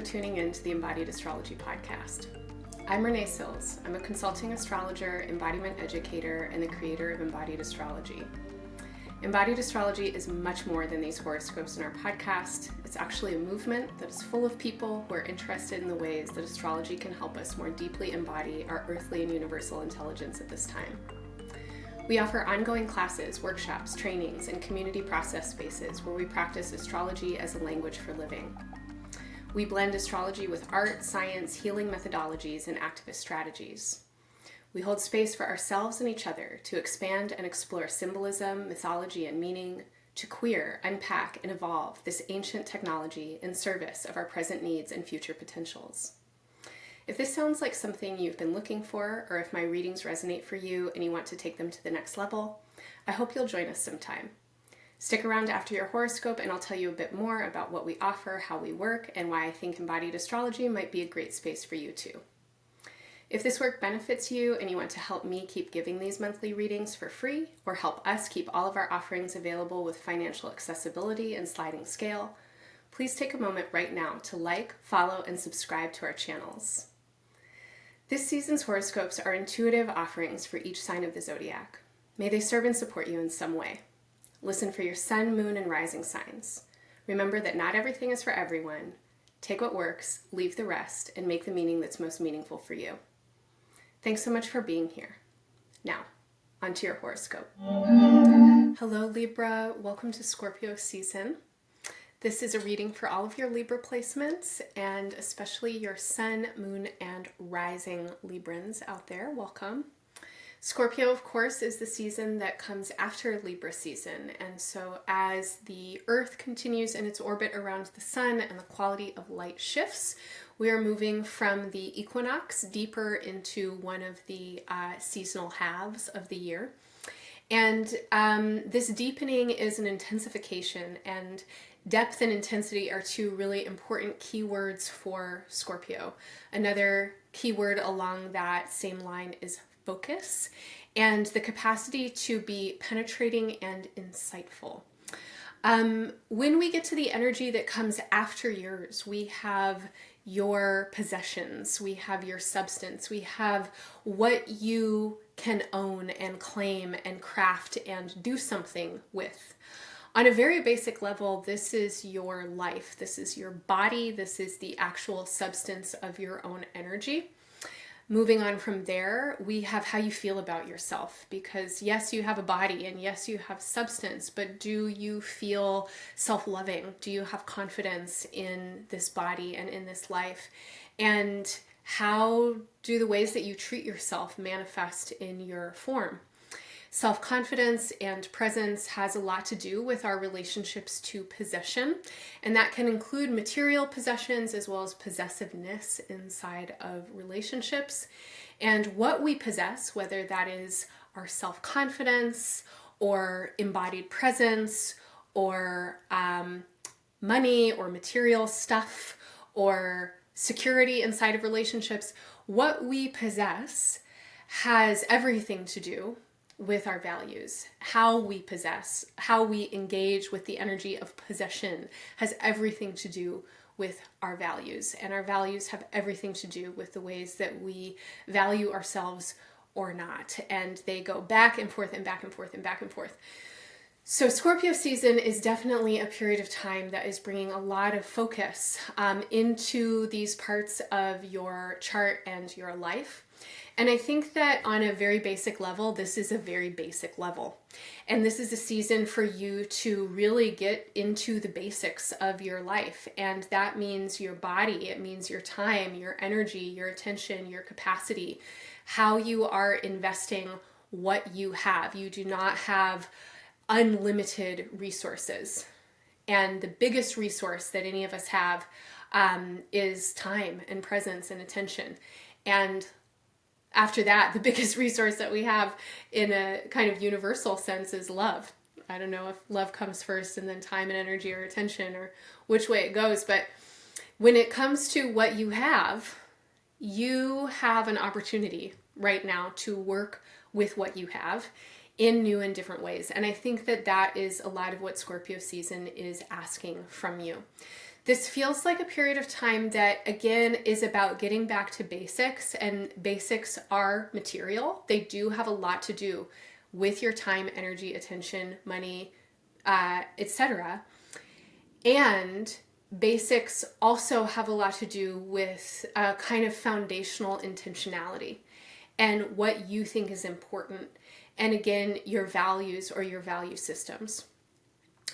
tuning in to the Embodied Astrology podcast. I'm Renee Sills. I'm a consulting astrologer, embodiment educator, and the creator of Embodied Astrology. Embodied Astrology is much more than these horoscopes in our podcast. It's actually a movement that is full of people who are interested in the ways that astrology can help us more deeply embody our earthly and universal intelligence at this time. We offer ongoing classes, workshops, trainings, and community process spaces where we practice astrology as a language for living. We blend astrology with art, science, healing methodologies, and activist strategies. We hold space for ourselves and each other to expand and explore symbolism, mythology, and meaning, to queer, unpack, and evolve this ancient technology in service of our present needs and future potentials. If this sounds like something you've been looking for, or if my readings resonate for you and you want to take them to the next level, I hope you'll join us sometime. Stick around after your horoscope and I'll tell you a bit more about what we offer, how we work, and why I think embodied astrology might be a great space for you too. If this work benefits you and you want to help me keep giving these monthly readings for free, or help us keep all of our offerings available with financial accessibility and sliding scale, please take a moment right now to like, follow, and subscribe to our channels. This season's horoscopes are intuitive offerings for each sign of the zodiac. May they serve and support you in some way. Listen for your sun, moon, and rising signs. Remember that not everything is for everyone. Take what works, leave the rest, and make the meaning that's most meaningful for you. Thanks so much for being here. Now, onto your horoscope. Hello, Libra. Welcome to Scorpio season. This is a reading for all of your Libra placements, and especially your sun, moon, and rising Librans out there. Welcome. Scorpio, of course, is the season that comes after Libra season, and so as the Earth continues in its orbit around the sun and the quality of light shifts, we are moving from the equinox deeper into one of the seasonal halves of the year. And this deepening is an intensification, and depth and intensity are two really important keywords for Scorpio. Another keyword along that same line is focus, and the capacity to be penetrating and insightful. When we get to the energy that comes after yours, we have your possessions, we have your substance, we have what you can own and claim and craft and do something with. On a very basic level, this is your life, this is your body, this is the actual substance of your own energy. Moving on from there, we have how you feel about yourself, because yes, you have a body and yes, you have substance, but do you feel self-loving? Do you have confidence in this body and in this life? And how do the ways that you treat yourself manifest in your form? Self-confidence and presence has a lot to do with our relationships to possession, and that can include material possessions as well as possessiveness inside of relationships. And what we possess, whether that is our self-confidence or embodied presence or money or material stuff or security inside of relationships, what we possess has everything to do with our values. How we possess, how we engage with the energy of possession has everything to do with our values. And our values have everything to do with the ways that we value ourselves or not. And they go back and forth and back and forth and back and forth. So Scorpio season is definitely a period of time that is bringing a lot of focus into these parts of your chart and your life. And I think that on a very basic level, this is a very basic level. And this is a season for you to really get into the basics of your life. And that means your body, it means your time, your energy, your attention, your capacity, how you are investing what you have. You do not have unlimited resources. And the biggest resource that any of us have is time and presence and attention. And after that, the biggest resource that we have in a kind of universal sense is love. I don't know if love comes first and then time and energy or attention or which way it goes, but when it comes to what you have an opportunity right now to work with what you have in new and different ways. And I think that that is a lot of what Scorpio season is asking from you. This feels like a period of time that, again, is about getting back to basics, and basics are material. They do have a lot to do with your time, energy, attention, money, etc. And basics also have a lot to do with a kind of foundational intentionality and what you think is important. And again, your values or your value systems.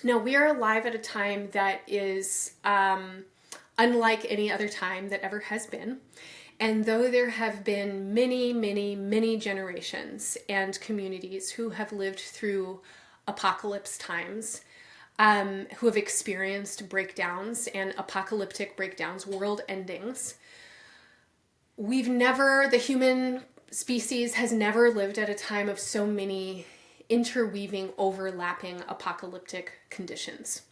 Now, we are alive at a time that is unlike any other time that ever has been. And though there have been many, many, many generations and communities who have lived through apocalypse times, who have experienced breakdowns and apocalyptic breakdowns, world endings, the human species has never lived at a time of so many interweaving, overlapping apocalyptic conditions.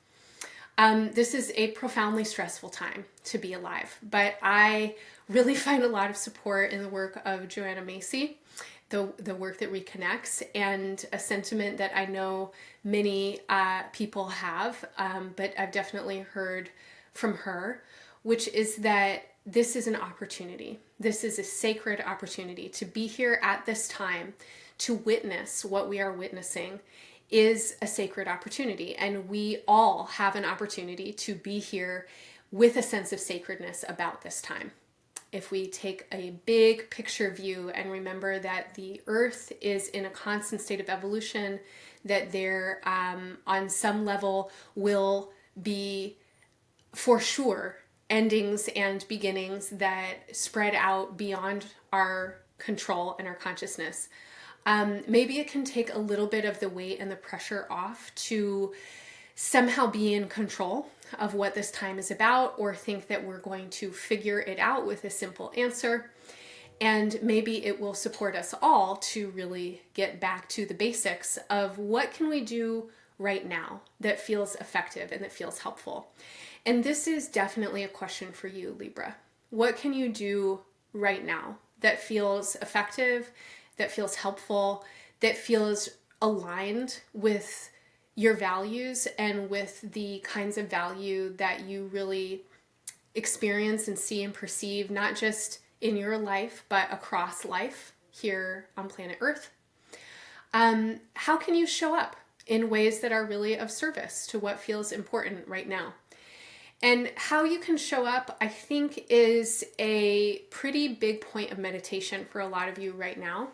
This is a profoundly stressful time to be alive, but I really find a lot of support in the work of Joanna Macy, the work that reconnects, and a sentiment that I know many people have, but I've definitely heard from her, which is that this is an opportunity. This is a sacred opportunity to be here at this time, to witness what we are witnessing is a sacred opportunity. And we all have an opportunity to be here with a sense of sacredness about this time. If we take a big picture view and remember that the earth is in a constant state of evolution, that there on some level will be for sure endings and beginnings that spread out beyond our control and our consciousness. Maybe it can take a little bit of the weight and the pressure off to somehow be in control of what this time is about, or think that we're going to figure it out with a simple answer. And maybe it will support us all to really get back to the basics of what can we do right now that feels effective and that feels helpful. And this is definitely a question for you, Libra. What can you do right now that feels effective, that feels helpful, that feels aligned with your values and with the kinds of value that you really experience and see and perceive, not just in your life, but across life here on planet Earth? How can you show up in ways that are really of service to what feels important right now? And how you can show up, I think, is a pretty big point of meditation for a lot of you right now.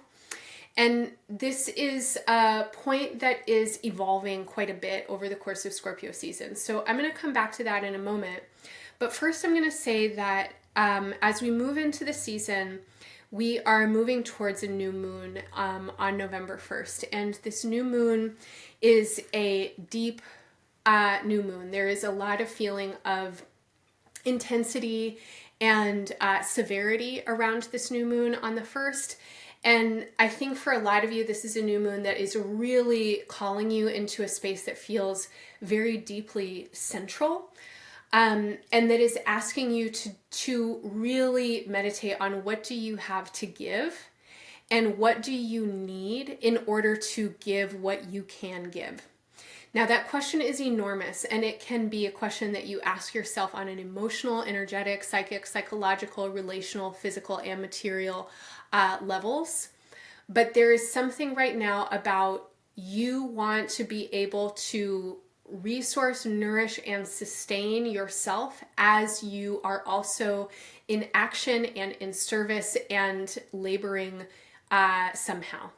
And this is a point that is evolving quite a bit over the course of Scorpio season. So I'm going to come back to that in a moment. But first, I'm going to say that as we move into the season, we are moving towards a new moon on November 1st. And this new moon is a deep new moon. There is a lot of feeling of intensity and severity around this new moon on the 1st. And I think for a lot of you, this is a new moon that is really calling you into a space that feels very deeply central, and that is asking you to really meditate on what do you have to give and what do you need in order to give what you can give. Now, that question is enormous, and it can be a question that you ask yourself on an emotional, energetic, psychic, psychological, relational, physical, and material levels. But there is something right now about you want to be able to resource, nourish, and sustain yourself as you are also in action and in service and laboring somehow.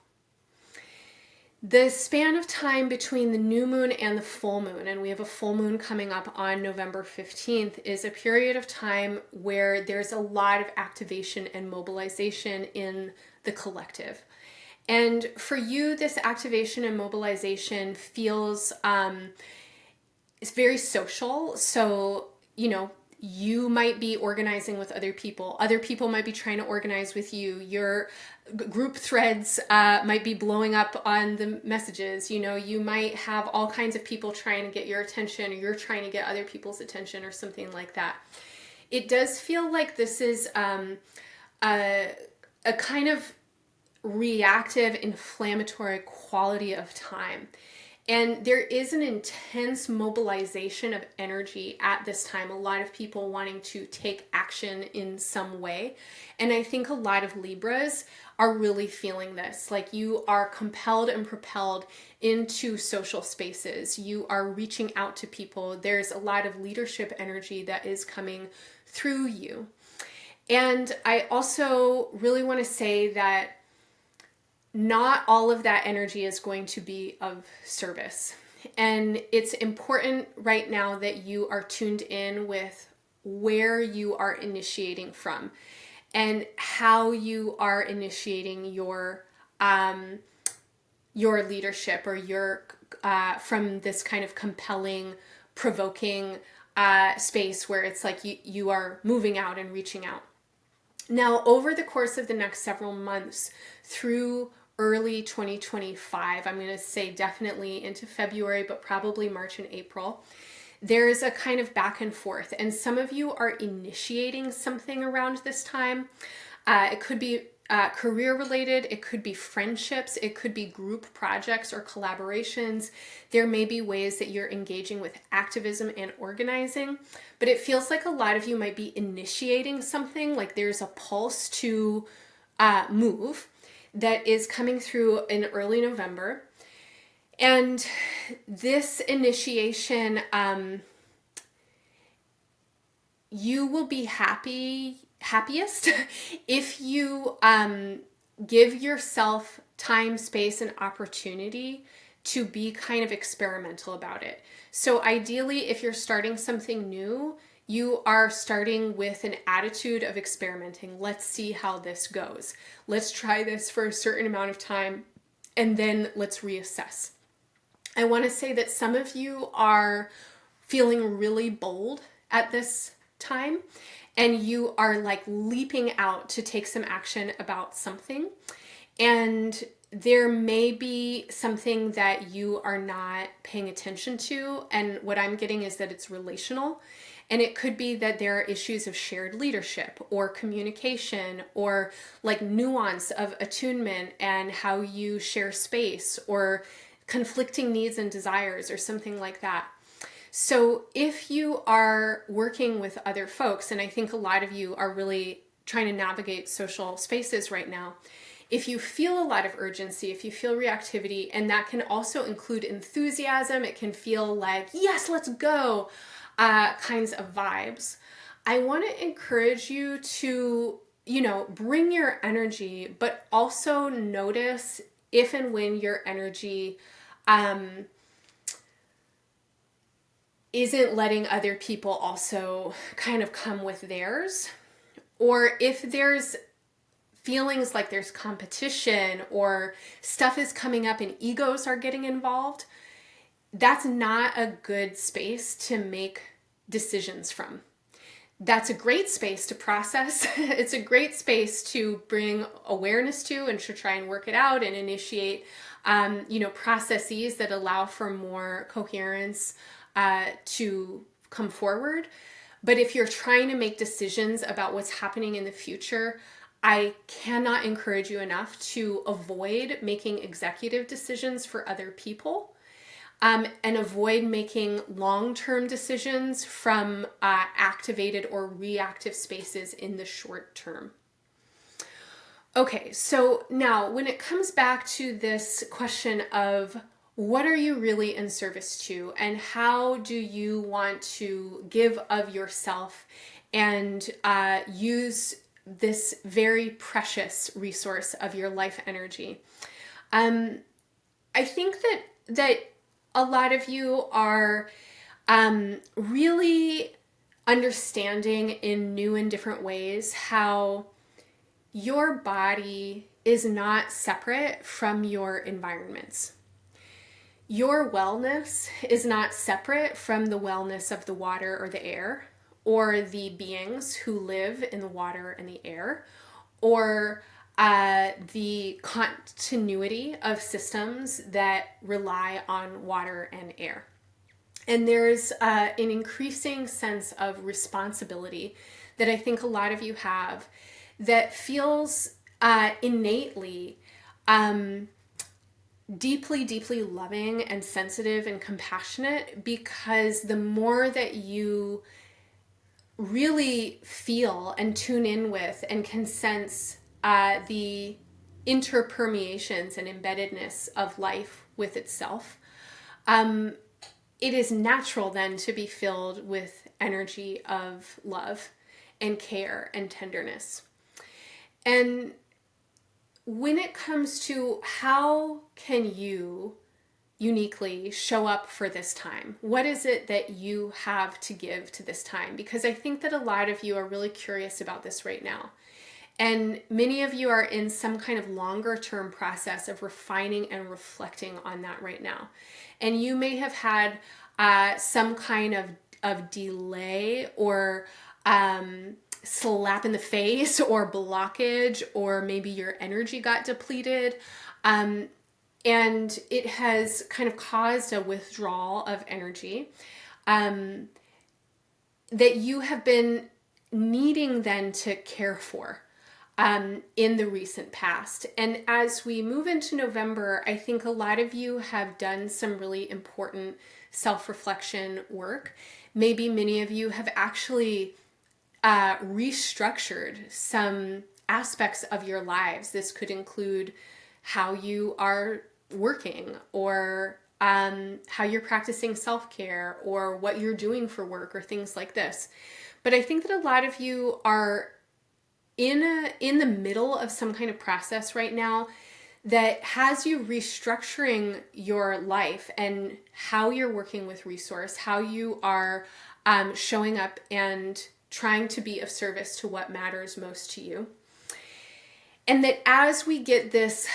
The span of time between the new moon and the full moon, and we have a full moon coming up on November 15th, is a period of time where there's a lot of activation and mobilization in the collective. And for you, this activation and mobilization feels it's very social. So, you might be organizing with other people. Other people might be trying to organize with you. Your group threads might be blowing up on the messages. You might have all kinds of people trying to get your attention, or you're trying to get other people's attention, or something like that. It does feel like this is a kind of reactive, inflammatory quality of time. And there is an intense mobilization of energy at this time. A lot of people wanting to take action in some way. And I think a lot of Libras are really feeling this. Like, you are compelled and propelled into social spaces. You are reaching out to people. There's a lot of leadership energy that is coming through you. And I also really want to say that not all of that energy is going to be of service. And it's important right now that you are tuned in with where you are initiating from and how you are initiating your leadership, or your from this kind of compelling, provoking space where it's like you are moving out and reaching out. Now, over the course of the next several months through early 2025, I'm going to say definitely into February, but probably March and April, there is a kind of back and forth. And some of you are initiating something around this time. It could be career related, it could be friendships, it could be group projects or collaborations. There may be ways that you're engaging with activism and organizing, but it feels like a lot of you might be initiating something, like there's a pulse to move that is coming through in early November. And this initiation, you will be happiest if you give yourself time, space, and opportunity to be kind of experimental about it. So ideally, if you're starting something new, you are starting with an attitude of experimenting. Let's see how this goes. Let's try this for a certain amount of time, and then let's reassess. I want to say that some of you are feeling really bold at this time, and you are like leaping out to take some action about something. And there may be something that you are not paying attention to. And what I'm getting is that it's relational. And it could be that there are issues of shared leadership or communication, or like nuance of attunement and how you share space, or conflicting needs and desires, or something like that. So if you are working with other folks, and I think a lot of you are really trying to navigate social spaces right now, if you feel a lot of urgency, if you feel reactivity, and that can also include enthusiasm, it can feel like, yes, let's go, kinds of vibes, I want to encourage you to, bring your energy, but also notice if and when your energy isn't letting other people also kind of come with theirs, or if there's feelings like there's competition or stuff is coming up and egos are getting involved. That's not a good space to make decisions from. That's a great space to process. It's a great space to bring awareness to and to try and work it out and initiate, processes that allow for more coherence to come forward. But if you're trying to make decisions about what's happening in the future, I cannot encourage you enough to avoid making executive decisions for other people, and avoid making long-term decisions from activated or reactive spaces in the short term. Okay, so now when it comes back to this question of what are you really in service to, and how do you want to give of yourself and use this very precious resource of your life energy. I think that a lot of you are really understanding in new and different ways how your body is not separate from your environments. Your wellness is not separate from the wellness of the water or the air, or the beings who live in the water and the air, or the continuity of systems that rely on water and air. And there's an increasing sense of responsibility that I think a lot of you have that feels innately deeply, deeply loving and sensitive and compassionate, because the more that you really feel and tune in with and can sense the interpermeations and embeddedness of life with itself, it is natural then to be filled with energy of love and care and tenderness. And when it comes to how can you uniquely show up for this time, what is it that you have to give to this time? Because I think that a lot of you are really curious about this right now. And many of you are in some kind of longer term process of refining and reflecting on that right now. And you may have had some kind of delay or slap in the face or blockage, or maybe your energy got depleted. And it has kind of caused a withdrawal of energy that you have been needing then to care for in the recent past. And as we move into November, I think a lot of you have done some really important self-reflection work. Maybe many of you have actually restructured some aspects of your lives. This could include how you are working, or how you're practicing self-care, or what you're doing for work, or things like this. But I think that a lot of you are in the middle of some kind of process right now that has you restructuring your life and how you're working with resource, how you are showing up and trying to be of service to what matters most to you. And that as we get this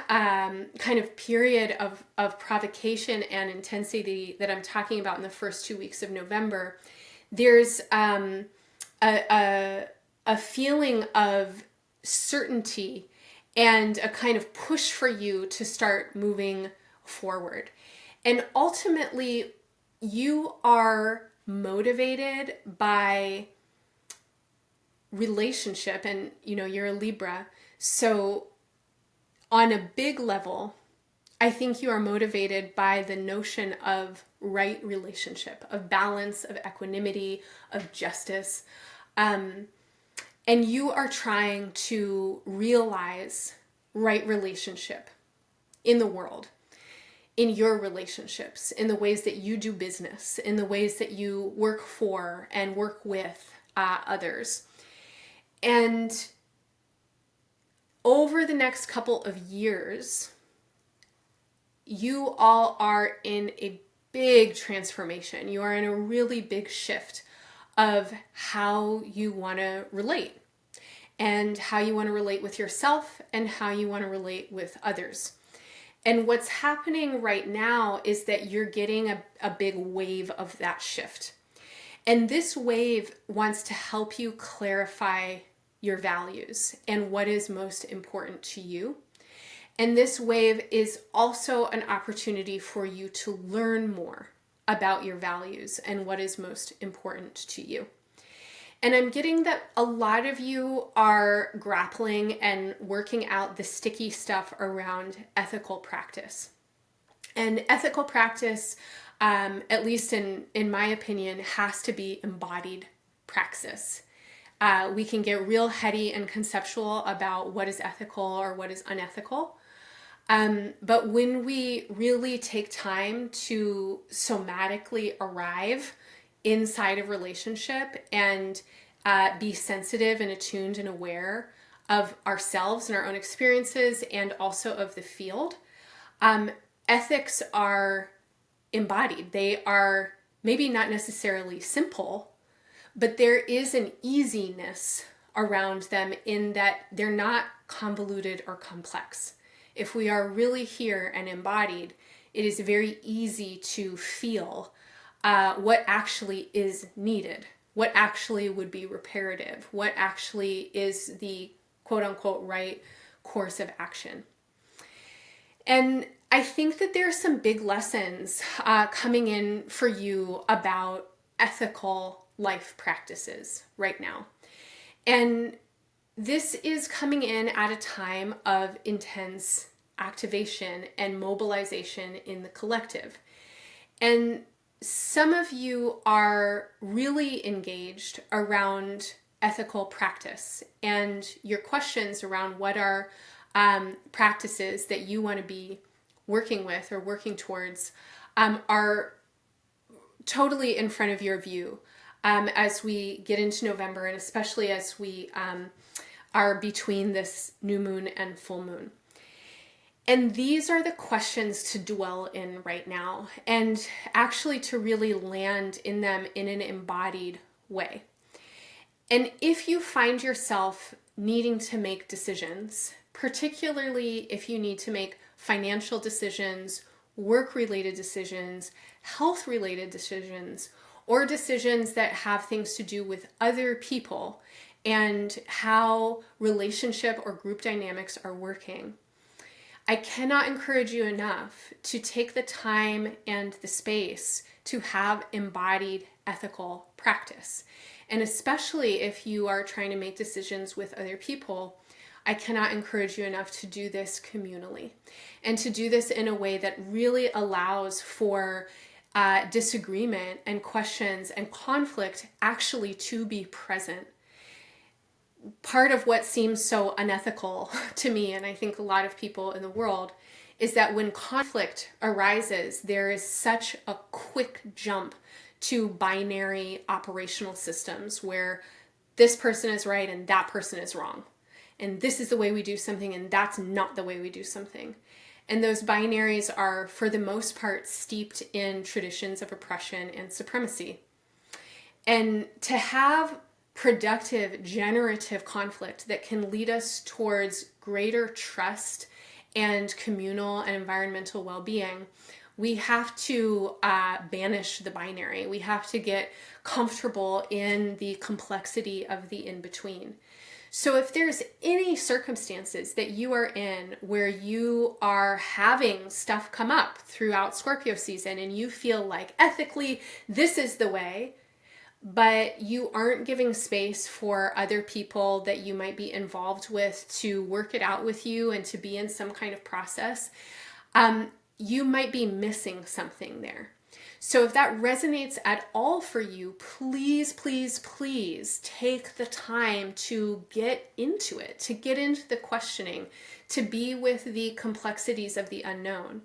kind of period of provocation and intensity that I'm talking about in the first 2 weeks of November, there's a feeling of certainty and a kind of push for you to start moving forward. And ultimately, you are motivated by relationship, and you're a Libra. So on a big level, I think you are motivated by the notion of right relationship, of balance, of equanimity, of justice. And you are trying to realize right relationship in the world, in your relationships, in the ways that you do business, in the ways that you work for and work with others. And over the next couple of years, you all are in a big transformation. You are in a really big shift of how you want to relate, and how you want to relate with yourself, and how you want to relate with others. And what's happening right now is that you're getting a big wave of that shift. And this wave wants to help you clarify your values and what is most important to you. And this wave is also an opportunity for you to learn more about your values and what is most important to you. And I'm getting that a lot of you are grappling and working out the sticky stuff around ethical practice. And ethical practice, at least in my opinion, has to be embodied praxis. We can get real heady and conceptual about what is ethical or what is unethical. But when we really take time to somatically arrive inside a relationship and be sensitive and attuned and aware of ourselves and our own experiences, and also of the field, ethics are embodied. They are maybe not necessarily simple, but there is an easiness around them in that they're not convoluted or complex. If we are really here and embodied, it is very easy to feel what actually is needed, what actually would be reparative, what actually is the quote-unquote right course of action. And I think that there are some big lessons coming in for you about ethical life practices right now. And this is coming in at a time of intense activation and mobilization in the collective. And some of you are really engaged around ethical practice, and your questions around what are practices that you want to be working with or working towards are totally in front of your view as we get into November, and especially as we are between this new moon and full moon. And these are the questions to dwell in right now, and actually to really land in them in an embodied way. And if you find yourself needing to make decisions, particularly if you need to make financial decisions, work-related decisions, health-related decisions, or decisions that have things to do with other people and how relationship or group dynamics are working, I cannot encourage you enough to take the time and the space to have embodied ethical practice. And especially if you are trying to make decisions with other people, I cannot encourage you enough to do this communally and to do this in a way that really allows for disagreement and questions and conflict actually to be present. Part of what seems so unethical to me, and I think a lot of people in the world, is that when conflict arises, there is such a quick jump to binary operational systems where this person is right and that person is wrong. And this is the way we do something and that's not the way we do something. And those binaries are, for the most part, steeped in traditions of oppression and supremacy. And to have productive, generative conflict that can lead us towards greater trust and communal and environmental well-being, we have to banish the binary. We have to get comfortable in the complexity of the in-between. So if there's any circumstances that you are in where you are having stuff come up throughout Scorpio season and you feel like ethically this is the way, but you aren't giving space for other people that you might be involved with to work it out with you and to be in some kind of process, you might be missing something there. So if that resonates at all for you, please, please, please take the time to get into it, to get into the questioning, to be with the complexities of the unknown.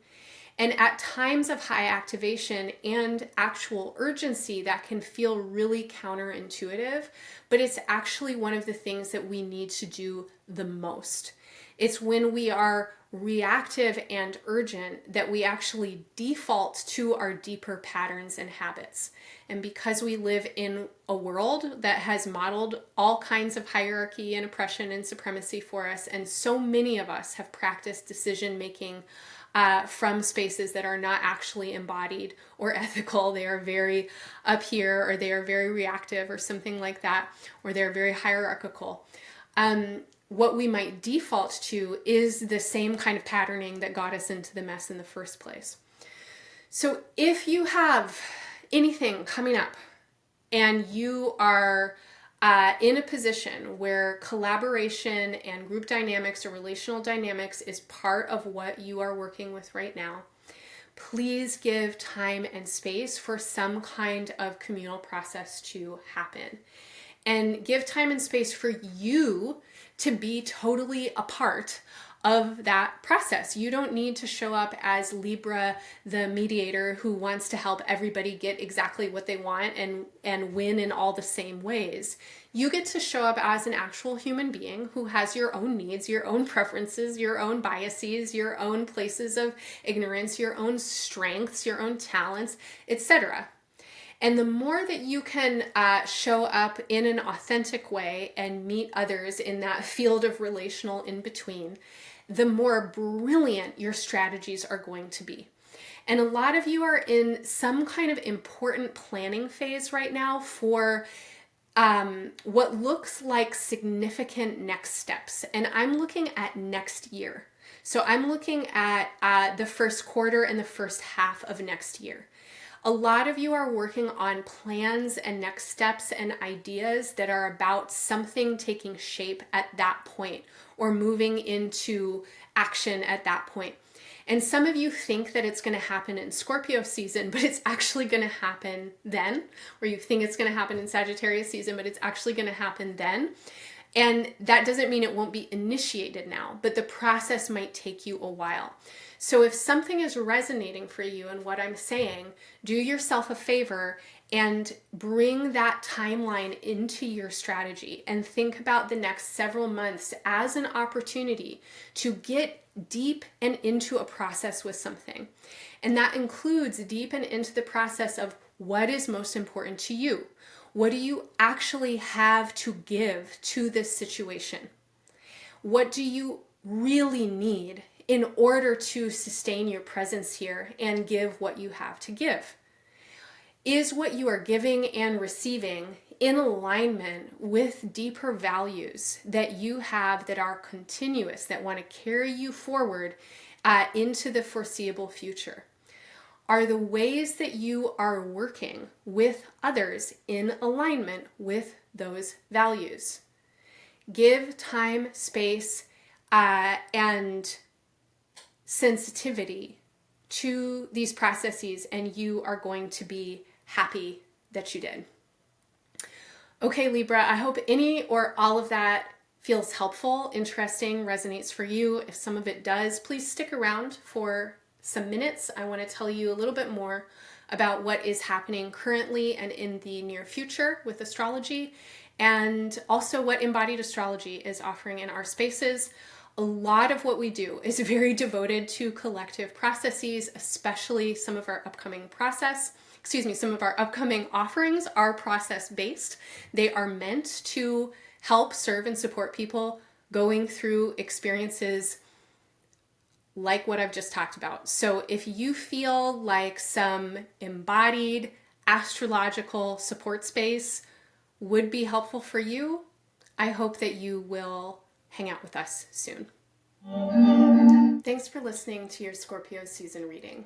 And at times of high activation and actual urgency, that can feel really counterintuitive, but it's actually one of the things that we need to do the most. It's when we are reactive and urgent that we actually default to our deeper patterns and habits. And because we live in a world that has modeled all kinds of hierarchy and oppression and supremacy for us, and so many of us have practiced decision making from spaces that are not actually embodied or ethical. They are very up here, or they are very reactive or something like that, or they're very hierarchical. What we might default to is the same kind of patterning that got us into the mess in the first place. So if you have anything coming up and you are in a position where collaboration and group dynamics or relational dynamics is part of what you are working with right now, please give time and space for some kind of communal process to happen. And give time and space for you to be totally a part of that process. You don't need to show up as Libra, the mediator who wants to help everybody get exactly what they want and win in all the same ways. You get to show up as an actual human being who has your own needs, your own preferences, your own biases, your own places of ignorance, your own strengths, your own talents, etc. And the more that you can show up in an authentic way and meet others in that field of relational in-between, the more brilliant your strategies are going to be. And a lot of you are in some kind of important planning phase right now for what looks like significant next steps. And I'm looking at next year. So I'm looking at the first quarter and the first half of next year. A lot of you are working on plans and next steps and ideas that are about something taking shape at that point or moving into action at that point. And some of you think that it's going to happen in Scorpio season, but it's actually going to happen then. Or you think it's going to happen in Sagittarius season, but it's actually going to happen then. And that doesn't mean it won't be initiated now, but the process might take you a while. So if something is resonating for you in what I'm saying, do yourself a favor and bring that timeline into your strategy and think about the next several months as an opportunity to get deep and into a process with something. And that includes deep and into the process of what is most important to you. What do you actually have to give to this situation? What do you really need in order to sustain your presence here and give what you have to give? Is what you are giving and receiving in alignment with deeper values that you have that are continuous, that want to carry you forward into the foreseeable future? Are the ways that you are working with others in alignment with those values? Give time, space, and sensitivity to these processes, and you are going to be happy that you did. Okay, Libra, I hope any or all of that feels helpful, interesting, resonates for you. If some of it does, please stick around for some minutes. I want to tell you a little bit more about what is happening currently and in the near future with astrology, and also what Embodied Astrology is offering in our spaces. A lot of what we do is very devoted to collective processes, especially some of our upcoming offerings are process-based. They are meant to help serve and support people going through experiences like what I've just talked about. So if you feel like some embodied astrological support space would be helpful for you, I hope that you will hang out with us soon. Thanks for listening to your Scorpio season reading.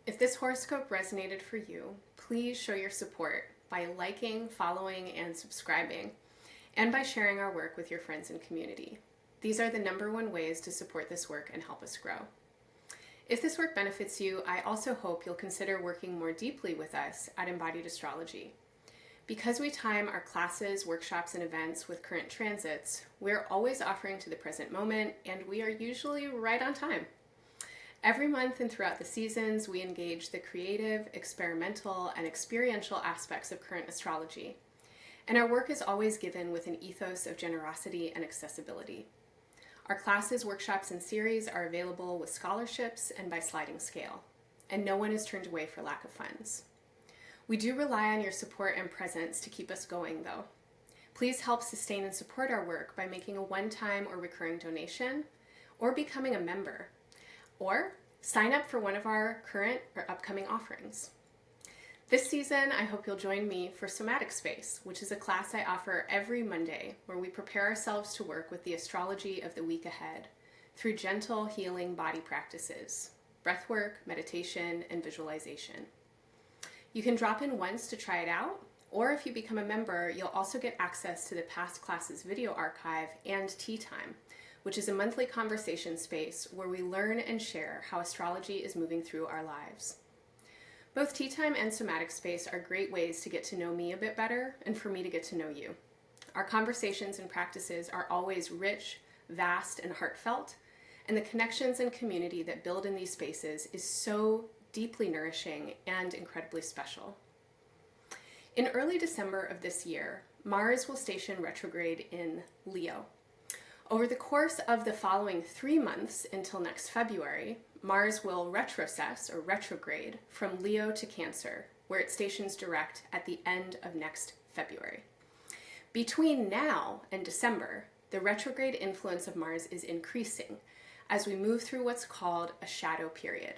If this horoscope resonated for you, please show your support by liking, following, and subscribing, and by sharing our work with your friends and community. These are the #1 ways to support this work and help us grow. If this work benefits you, I also hope you'll consider working more deeply with us at Embodied Astrology. Because we time our classes, workshops, and events with current transits, we're always offering to the present moment, and we are usually right on time. Every month and throughout the seasons, we engage the creative, experimental, and experiential aspects of current astrology. And our work is always given with an ethos of generosity and accessibility. Our classes, workshops, and series are available with scholarships and by sliding scale, and no one is turned away for lack of funds. We do rely on your support and presence to keep us going, though. Please help sustain and support our work by making a one-time or recurring donation, or becoming a member, or sign up for one of our current or upcoming offerings. This season, I hope you'll join me for Somatic Space, which is a class I offer every Monday where we prepare ourselves to work with the astrology of the week ahead through gentle, healing body practices, breathwork, meditation, and visualization. You can drop in once to try it out, or if you become a member, you'll also get access to the past classes video archive and Tea Time, which is a monthly conversation space where we learn and share how astrology is moving through our lives. Both Tea Time and Somatic Space are great ways to get to know me a bit better and for me to get to know you. Our conversations and practices are always rich, vast, and heartfelt, and the connections and community that build in these spaces is so deeply nourishing and incredibly special. In early December of this year, Mars will station retrograde in Leo. Over the course of the following 3 months until next February, Mars will retrocess or retrograde from Leo to Cancer, where it stations direct at the end of next February. Between now and December, the retrograde influence of Mars is increasing as we move through what's called a shadow period.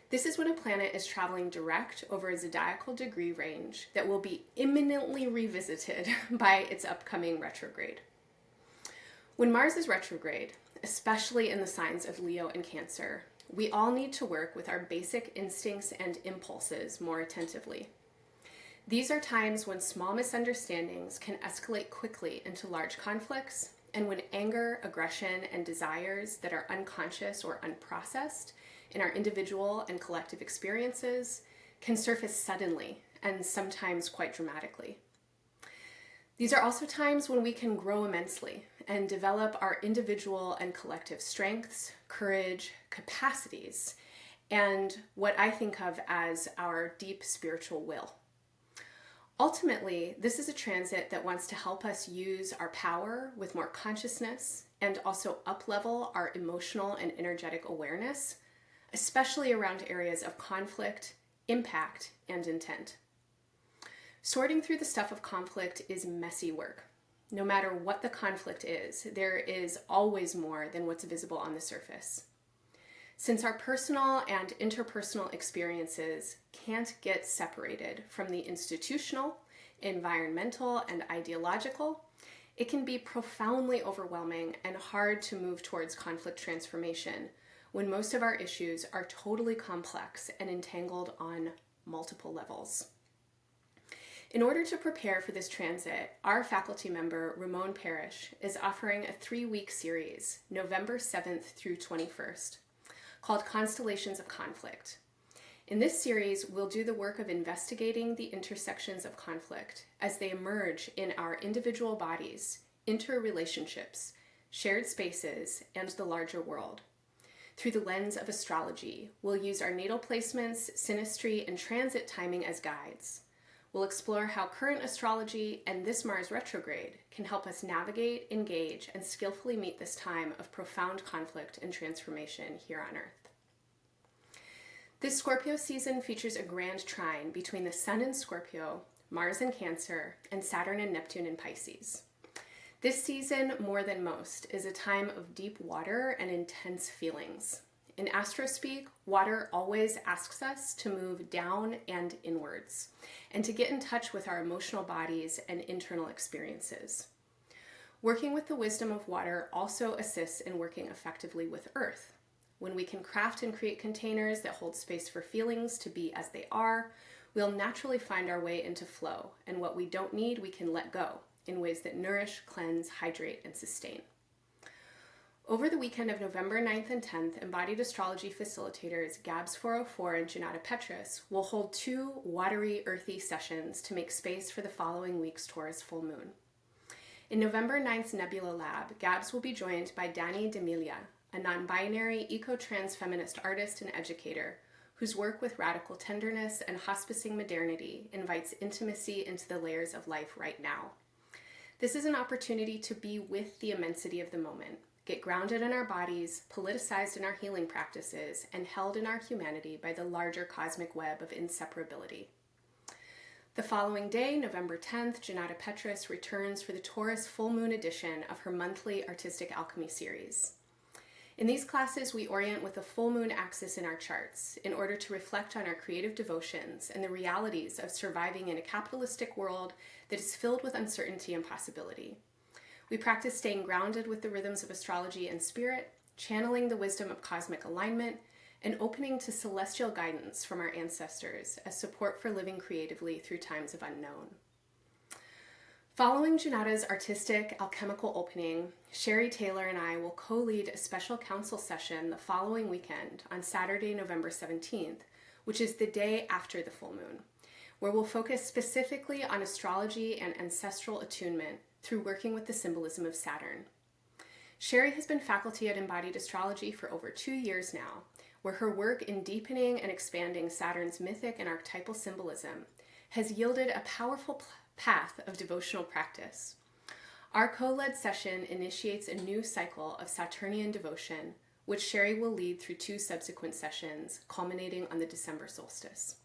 This is when a planet is traveling direct over a zodiacal degree range that will be imminently revisited by its upcoming retrograde. When Mars is retrograde, especially in the signs of Leo and Cancer, we all need to work with our basic instincts and impulses more attentively. These are times when small misunderstandings can escalate quickly into large conflicts, and when anger, aggression, and desires that are unconscious or unprocessed in our individual and collective experiences can surface suddenly and sometimes quite dramatically. These are also times when we can grow immensely and develop our individual and collective strengths, courage, capacities, and what I think of as our deep spiritual will. Ultimately, this is a transit that wants to help us use our power with more consciousness and also up-level our emotional and energetic awareness, especially around areas of conflict, impact, and intent. Sorting through the stuff of conflict is messy work. No matter what the conflict is, there is always more than what's visible on the surface. Since our personal and interpersonal experiences can't get separated from the institutional, environmental, and ideological, it can be profoundly overwhelming and hard to move towards conflict transformation when most of our issues are totally complex and entangled on multiple levels. In order to prepare for this transit, our faculty member, Ramon Parrish, is offering a 3-week series, November 7th through 21st, called Constellations of Conflict. In this series, we'll do the work of investigating the intersections of conflict as they emerge in our individual bodies, interrelationships, shared spaces, and the larger world. Through the lens of astrology, we'll use our natal placements, synastry, and transit timing as guides. We'll explore how current astrology and this Mars retrograde can help us navigate, engage, and skillfully meet this time of profound conflict and transformation here on Earth. This Scorpio season features a grand trine between the Sun in Scorpio, Mars in Cancer, and Saturn and Neptune in Pisces. This season, more than most, is a time of deep water and intense feelings. In astrospeak, water always asks us to move down and inwards, and to get in touch with our emotional bodies and internal experiences. Working with the wisdom of water also assists in working effectively with Earth. When we can craft and create containers that hold space for feelings to be as they are, we'll naturally find our way into flow, and what we don't need we can let go in ways that nourish, cleanse, hydrate, and sustain. Over the weekend of November 9th and 10th, Embodied Astrology facilitators Gabs 404 and Janata Petrus will hold 2 watery, earthy sessions to make space for the following week's Taurus full moon. In November 9th's Nebula Lab, Gabs will be joined by Dani D'Amelia, a non-binary, eco-trans feminist artist and educator whose work with radical tenderness and hospicing modernity invites intimacy into the layers of life right now. This is an opportunity to be with the immensity of the moment, get grounded in our bodies, politicized in our healing practices, and held in our humanity by the larger cosmic web of inseparability. The following day, November 10th, Janata Petrus returns for the Taurus full moon edition of her monthly Artistic Alchemy series. In these classes, we orient with a full moon axis in our charts in order to reflect on our creative devotions and the realities of surviving in a capitalistic world that is filled with uncertainty and possibility. We practice staying grounded with the rhythms of astrology and spirit, channeling the wisdom of cosmic alignment, and opening to celestial guidance from our ancestors as support for living creatively through times of unknown. Following Janata's artistic alchemical opening, Sherry Taylor and I will co-lead a special council session the following weekend on Saturday, November 17th, which is the day after the full moon, where we'll focus specifically on astrology and ancestral attunement through working with the symbolism of Saturn. Sherry has been faculty at Embodied Astrology for over 2 years now, where her work in deepening and expanding Saturn's mythic and archetypal symbolism has yielded a powerful path of devotional practice. Our co-led session initiates a new cycle of Saturnian devotion, which Sherry will lead through 2 subsequent sessions, culminating on the December solstice.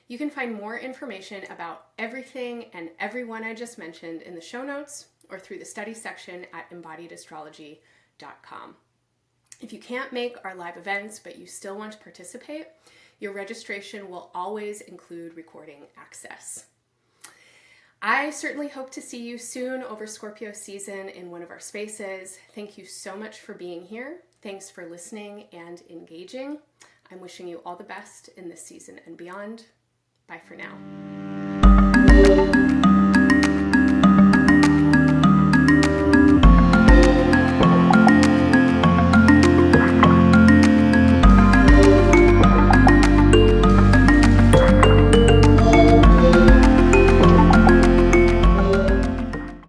You can find more information about everything and everyone I just mentioned in the show notes or through the study section at embodiedastrology.com. If you can't make our live events, but you still want to participate, your registration will always include recording access. I certainly hope to see you soon over Scorpio season in one of our spaces. Thank you so much for being here. Thanks for listening and engaging. I'm wishing you all the best in this season and beyond. Bye for now.